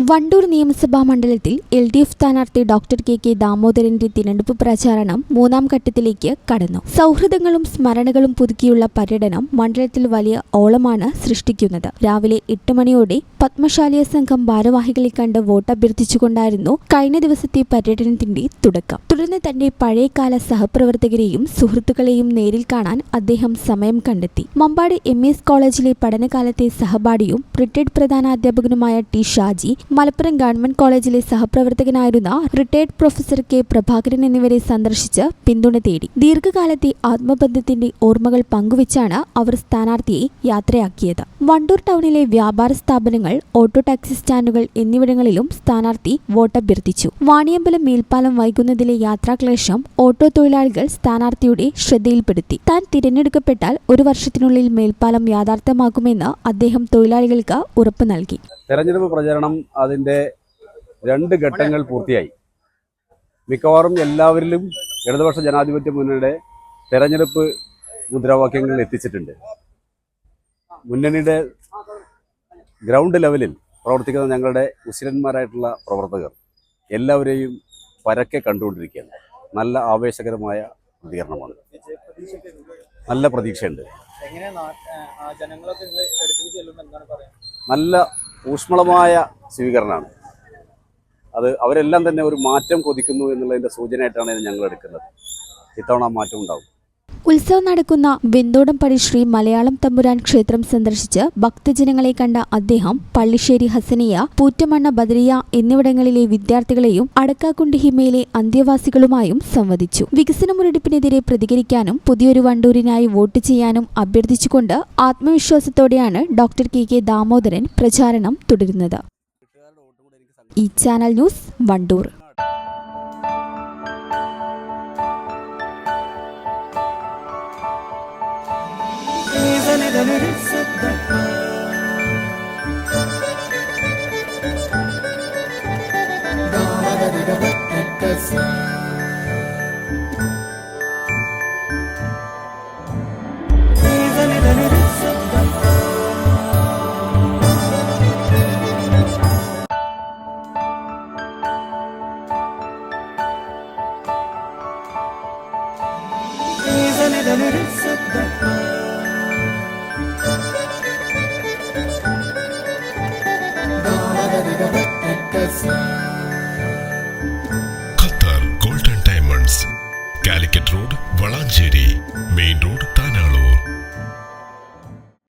വണ്ടൂർ നിയമസഭാ മണ്ഡലത്തിൽ LDF സ്ഥാനാർത്ഥി ഡോക്ടർ കെ ദാമോദരന്റെ തിരഞ്ഞെടുപ്പ് പ്രചാരണം മൂന്നാം ഘട്ടത്തിലേക്ക് കടന്നു. സൗഹൃദങ്ങളും സ്മരണകളും പുതുക്കിയുള്ള പര്യടനം മണ്ഡലത്തിൽ വലിയ ഓളമാണ് സൃഷ്ടിക്കുന്നത്. രാവിലെ 8 മണിയോടെ പത്മശാലിയ സംഘം ഭാരവാഹികളെ കണ്ട് വോട്ടഭ്യർത്ഥിച്ചുകൊണ്ടായിരുന്നു കഴിഞ്ഞ ദിവസത്തെ പര്യടനത്തിന്റെ തുടക്കം. തുടർന്ന് തന്റെ പഴയകാല സഹപ്രവർത്തകരെയും സുഹൃത്തുക്കളെയും നേരിൽ കാണാൻ അദ്ദേഹം സമയം കണ്ടെത്തി. മമ്പാട് MS കോളേജിലെ പഠനകാലത്തെ സഹപാഠിയും റിട്ടയർഡ് പ്രധാനാധ്യാപകനുമായ T. ഷാജി, മലപ്പുറം ഗവൺമെന്റ് കോളേജിലെ സഹപ്രവർത്തകനായിരുന്ന റിട്ടയർഡ് പ്രൊഫസർ K. പ്രഭാകരൻ എന്നിവരെ സന്ദർശിച്ച് പിന്തുണ തേടി. ദീർഘകാലത്തെ ആത്മബന്ധത്തിന്റെ ഓർമ്മകൾ പങ്കുവച്ചാണ് അവർ സ്ഥാനാർത്ഥിയെ യാത്രയാക്കിയത്. വണ്ടൂർ ടൗണിലെ വ്യാപാര സ്ഥാപനങ്ങൾ, ഓട്ടോ ടാക്സി സ്റ്റാൻഡുകൾ എന്നിവിടങ്ങളിലും സ്ഥാനാർത്ഥി വോട്ടഭ്യർത്ഥിച്ചു. വാണിയമ്പലം മേൽപ്പാലം വൈകുന്നതിലെ യാത്രാക്ലേശം ഓട്ടോ തൊഴിലാളികൾ സ്ഥാനാർത്ഥിയുടെ ശ്രദ്ധയിൽപ്പെടുത്തി. താൻ തിരഞ്ഞെടുക്കപ്പെട്ടാൽ 1 വർഷത്തിനുള്ളിൽ മേൽപ്പാലം യാഥാർത്ഥ്യമാക്കുമെന്ന് അദ്ദേഹം തൊഴിലാളികൾക്ക് ഉറപ്പ് നൽകി. തെരഞ്ഞെടുപ്പ് പ്രചരണം അതിൻ്റെ 2 ഘട്ടങ്ങൾ പൂർത്തിയായി. മിക്കവാറും എല്ലാവരിലും ഇടതുപക്ഷ ജനാധിപത്യ മുന്നണിയുടെ തെരഞ്ഞെടുപ്പ് മുദ്രാവാക്യങ്ങൾ എത്തിച്ചിട്ടുണ്ട്. മുന്നണിയുടെ ഗ്രൗണ്ട് ലെവലിൽ പ്രവർത്തിക്കുന്ന ഞങ്ങളുടെ മുസ്ലിംമാരായിട്ടുള്ള പ്രവർത്തകർ എല്ലാവരെയും പരക്കെ കണ്ടുകൊണ്ടിരിക്കുകയാണ്. നല്ല ആവേശകരമായ പ്രതികരണമാണ്, നല്ല പ്രതീക്ഷയുണ്ട്. നല്ല ഊഷ്മളമായ സ്വീകരണമാണ്. അത് അവരെല്ലാം തന്നെ ഒരു മാറ്റം കൊതിക്കുന്നു എന്നുള്ളതിൻ്റെ സൂചനയായിട്ടാണ് ഞങ്ങൾ എടുക്കുന്നത്. ഇത്തവണ മാറ്റം ഉണ്ടാവും. ഉത്സവം നടക്കുന്ന വെന്തോടംപടി ശ്രീ മലയാളം തമ്പുരാൻ ക്ഷേത്രം സന്ദർശിച്ച് ഭക്തജനങ്ങളെ കണ്ട അദ്ദേഹം പള്ളിശ്ശേരി ഹസനിയ, പൂറ്റമണ്ണ ബദരിയ എന്നിവിടങ്ങളിലെ വിദ്യാർത്ഥികളെയും അടക്കാക്കുണ്ടി ഹിമയിലെ അന്തേവാസികളുമായും സംവദിച്ചു. വികസന മുരടിപ്പിനെതിരെ പ്രതികരിക്കാനും പുതിയൊരു വണ്ടൂരിനായി വോട്ട് ചെയ്യാനും അഭ്യർത്ഥിച്ചുകൊണ്ട് ആത്മവിശ്വാസത്തോടെയാണ് ഡോക്ടർ കെ ദാമോദരൻ പ്രചാരണം തുടരുന്നത്. ഈ channel news, Wandoor. da da da